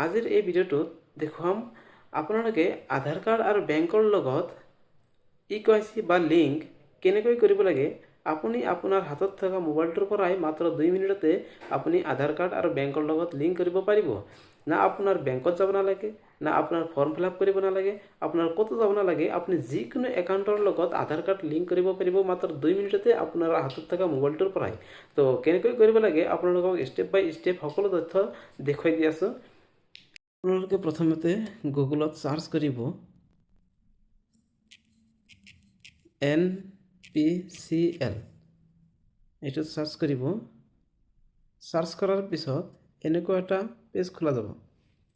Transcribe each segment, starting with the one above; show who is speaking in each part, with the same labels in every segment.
Speaker 1: আজিৰ এই ভিডিঅ'টোত দেখুৱাম আপোনালোকে আধাৰ কাৰ্ড আৰু বেংকৰ লগত ইকেৱাইচি বা লিংক কেনেকৈ কৰিব লাগে। আপুনি আপোনাৰ হাতত থকা মোবাইলটোৰ পৰাই মাত্ৰ 2 মিনিটতে আপুনি আধাৰ কাৰ্ড আৰু বেংকৰ লগত লিংক কৰিব পাৰিব। না আপোনাৰ বেংকত যাব নালাগে, না আপোনাৰ ফৰ্ম ফিল আপ কৰিব নালাগে, আপোনাৰ ক'তো যাব নালাগে। আপুনি যিকোনো একাউণ্টৰ লগত আধাৰ কাৰ্ড লিংক কৰিব পাৰিব মাত্ৰ 2 মিনিটতে আপোনাৰ হাতত থকা মোবাইলটোৰ পৰাই। তো কেনেকৈ কৰিব লাগে আপোনালোকক ষ্টেপ বাই ষ্টেপ সকলো তথ্য দেখুৱাই দি আছোঁ। আপোনালোকে প্ৰথমতে গুগলত চাৰ্চ কৰিব NPCL, এইটো চাৰ্চ কৰিব। চাৰ্চ কৰাৰ পিছত এনেকুৱা এটা পেজ খোলা যাব,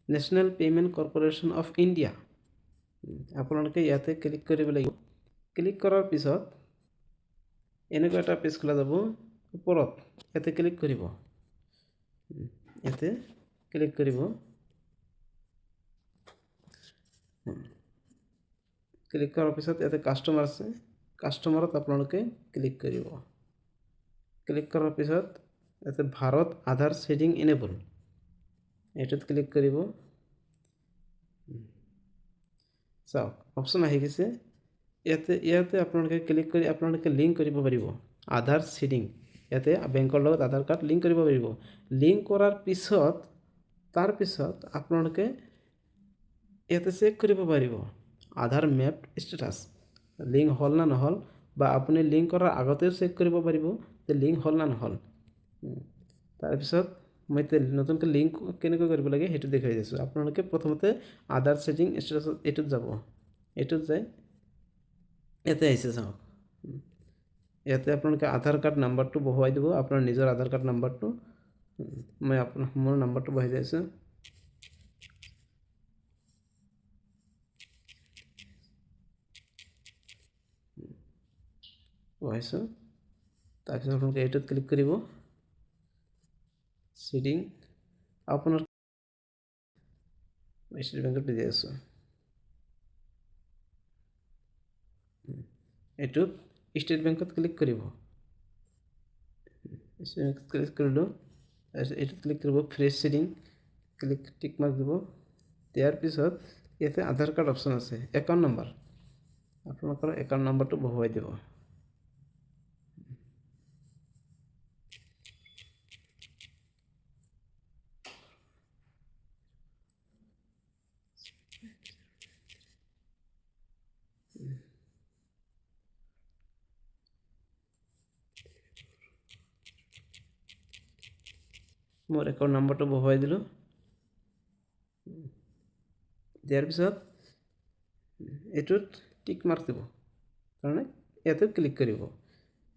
Speaker 1: national payment corporation of India. আপোনালোকে ইয়াতে ক্লিক কৰিব লাগিব। ক্লিক কৰাৰ পিছত এনেকুৱা এটা পেজ খোলা যাব, ওপৰত ইয়াতে ক্লিক কৰিব। ইয়াতে ক্লিক কৰিব। ক্লিক কৰাৰ পিছত ইয়াতে কাষ্টমাৰ আছে, কাষ্টমাৰত আপোনালোকে ক্লিক কৰিব। ক্লিক কৰাৰ পিছত ইয়াতে ভাৰত আধাৰ শেডিং এনেবল, এইটোত ক্লিক কৰিব। চাওক অপশ্যন আহি গৈছে। ইয়াতে আপোনালোকে ক্লিক কৰি আপোনালোকে লিংক কৰিব পাৰিব আধাৰ শেডিং। ইয়াতে বেংকৰ লগত আধাৰ কাৰ্ড লিংক কৰিব পাৰিব। লিংক কৰাৰ পিছত তাৰপিছত আপোনালোকে ইয়াতে চেক কৰিব পাৰিব আধাৰ মেপ ষ্টেটাছ, লিংক হ'ল না নহ'ল, বা আপুনি লিংক কৰাৰ আগতেও চেক কৰিব পাৰিব যে লিংক হ'ল না নহ'ল। তাৰপিছত মই নতুনকৈ লিংক কেনেকৈ কৰিব লাগে সেইটো দেখুৱাই দিছোঁ। আপোনালোকে প্ৰথমতে আধাৰ শেডিং ষ্টেটাছত এইটোত যাব, এইটোত যায় ইয়াতে আহিছে চাওক। ইয়াতে আপোনালোকে আধাৰ কাৰ্ড নাম্বাৰটো বহুৱাই দিব, আপোনাৰ নিজৰ আধাৰ কাৰ্ড নাম্বাৰটো। মই মোৰ নাম্বাৰটো বহাই দিছোঁ। বহাইছোঁ। তাৰপিছত আপোনালোকে এইটোত ক্লিক কৰিব। শেডিং আপোনাৰ ষ্টেট বেংকত দি আছোঁ। এইটোত ষ্টেট বেংকত ক্লিক কৰিব। ক্লিক কৰিলোঁ। তাৰপিছত এইটোত ক্লিক কৰিব, ফ্ৰেছ শেডিং টিক মাৰ্ক দিব। দিয়াৰ পিছত ইয়াতে আধাৰ কাৰ্ড অপশ্যন আছে, একাউণ্ট নম্বৰ, আপোনালোকৰ একাউণ্ট নম্বৰটো বহুৱাই দিব। মোৰ একাউণ্ট নম্বৰটো বহুৱাই দিলোঁ। দিয়াৰ পিছত এইটোত টিক মাৰ্ক দিব কাৰণে ইয়াতে ক্লিক কৰিব।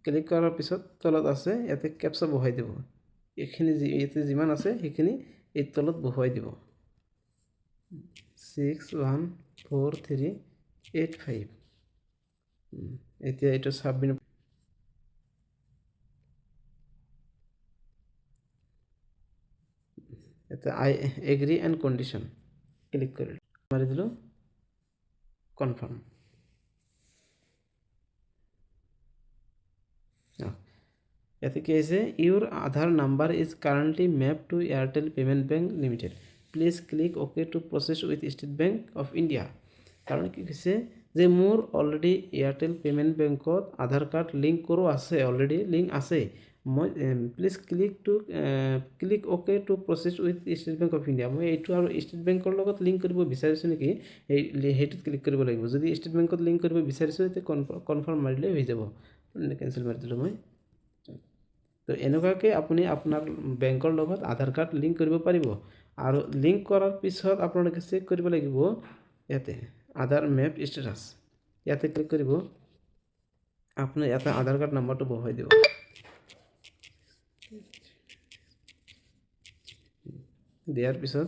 Speaker 1: ক্লিক কৰাৰ পিছত তলত আছে ইয়াতে কেপচা বহুৱাই দিব। এইখিনি ইয়াতে যিমান আছে সেইখিনি এই তলত বহুৱাই দিব। 614385। এতিয়া এইটো ছাবমিট। ইয়াতে I agree and condition click কৰিলোঁ, মাৰি দিলোঁ কনফাৰ্ম। ইয়াতে কি আছে, your Aadhaar number is currently map to Airtel payment bank limited, please click okay to proceed with state bank of India. কাৰণ কি কৈছে যে মোৰ অলৰেডি এয়াৰটেল পে'মেণ্ট বেংকত আধাৰ কাৰ্ড লিংক কৰোঁ আছে, অলৰেডি লিংক আছে। মই please click okay to proceed with state bank of India. মই এইটো আৰু ষ্টেট বেংকৰ লগত লিংক কৰিব বিচাৰিছোঁ নেকি, সেইটোত ক্লিক কৰিব লাগিব। যদি ষ্টেট বেংকত লিংক কৰিব বিচাৰিছোঁ তেতিয়া কনফাৰ্ম মাৰিলে হৈ যাব। কেঞ্চেল মাৰি দিলোঁ মই। তো এনেকুৱাকৈ আপুনি আপোনাৰ বেংকৰ লগত আধাৰ কাৰ্ড লিংক কৰিব পাৰিব। আৰু লিংক কৰাৰ পিছত আপোনালোকে চেক কৰিব লাগিব ইয়াতে আধাৰ মেপ ষ্টেটাছ, ইয়াতে ক্লিক কৰিব। আপুনি ইয়াতে আধাৰ কাৰ্ড নাম্বাৰটো বহুৱাই দিব। দিয়াৰ পিছত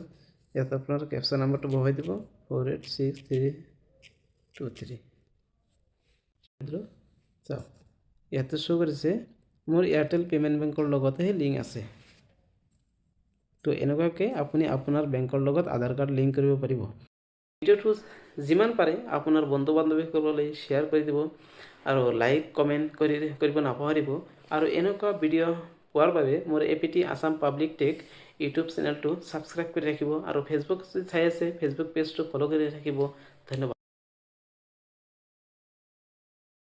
Speaker 1: ইয়াতে আপোনাৰ কেপচা নাম্বাৰটো বহুৱাই দিব, 486323। চাওক ইয়াতে শ্ব' কৰিছে মোৰ এয়াৰটেল পে'মেণ্ট বেংকৰ লগতহে লিংক আছে। তো এনেকুৱাকৈ আপুনি আপোনাৰ বেংকৰ লগত আধাৰ কাৰ্ড লিংক কৰিব পাৰিব। ভিডিঅ'টো যিমান পাৰে আপোনাৰ বন্ধু বান্ধৱীসকললৈ শ্বেয়াৰ কৰি দিব আৰু লাইক কমেণ্ট কৰিব নাপাহৰিব। আৰু এনেকুৱা ভিডিঅ' পোৱাৰ বাবে মোৰ APT Assam public tech YouTube চেনেলটো ছাবস্ক্ৰাইব কৰি ৰাখিব আৰু ফেচবুক যদি চাই আছে ফেচবুক পেজটো ফ'ল' কৰি ৰাখিব। ধন্যবাদ।